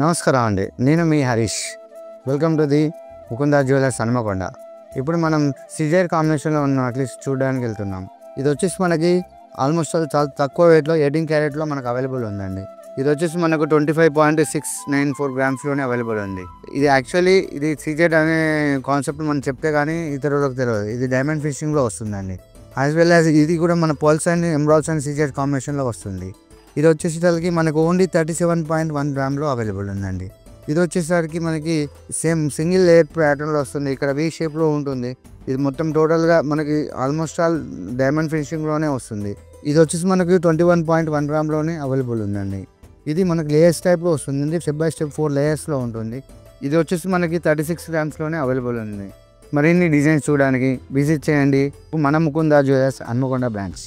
నమస్కారం అండి. నేను మీ Harish. Welcome to the Mukunda jewellers Hanamkonda. ఇప్పుడు మనం సిజర్ కాంబినేషన్లో ఉన్న నెక్లెస్ చూడడానికి వెళ్తున్నాం. ఇది వచ్చేసి మనకి ఆల్మోస్ట్ చాలా తక్కువ వెయిట్లో 18 క్యారెట్లో మనకు అవైలబుల్ ఉందండి. ఇది వచ్చేసి మనకు 25.694 గ్రామ్స్లోనే అవైలబుల్ ఉంది. ఇది యాక్చువల్లీ ఇది సిజెడ్ అనే కాన్సెప్ట్ మనం చెప్తే కానీ ఇతరులకు తెలియదు. ఇది డైమండ్ ఫినిషింగ్లో వస్తుందండి. యాజ్ వెల్ యాజ్ ఇది కూడా మన pearls and emeralds and CZ కాంబినేషన్లో వస్తుంది. ఇది వచ్చేసరికి మనకు ఓన్లీ 37.1 గ్రామ్లో అవైలబుల్ ఉందండి. ఇది వచ్చేసరికి మనకి సేమ్ సింగిల్ లేయర్ ప్యాటర్న్లో వస్తుంది. ఇక్కడ వీ షేప్లో ఉంటుంది. ఇది మొత్తం టోటల్గా మనకి ఆల్మోస్ట్ ఆల్ డైమండ్ ఫినిషింగ్లోనే వస్తుంది. ఇది వచ్చేసి మనకి 21.1 గ్రామ్లోనే అవైలబుల్ ఉందండి. ఇది మనకి లేయర్స్ టైప్లో వస్తుంది. స్టెప్ బై స్టెప్ 4 లేయర్స్లో ఉంటుంది. ఇది వచ్చేసి మనకి 36 గ్రామ్స్లోనే అవైలబుల్ ఉంది. మరిన్ని డిజైన్స్ చూడడానికి విజిట్ చేయండి మన ముకుంద జ్యువెలర్స్ హన్మకొండ బ్రాంచ్.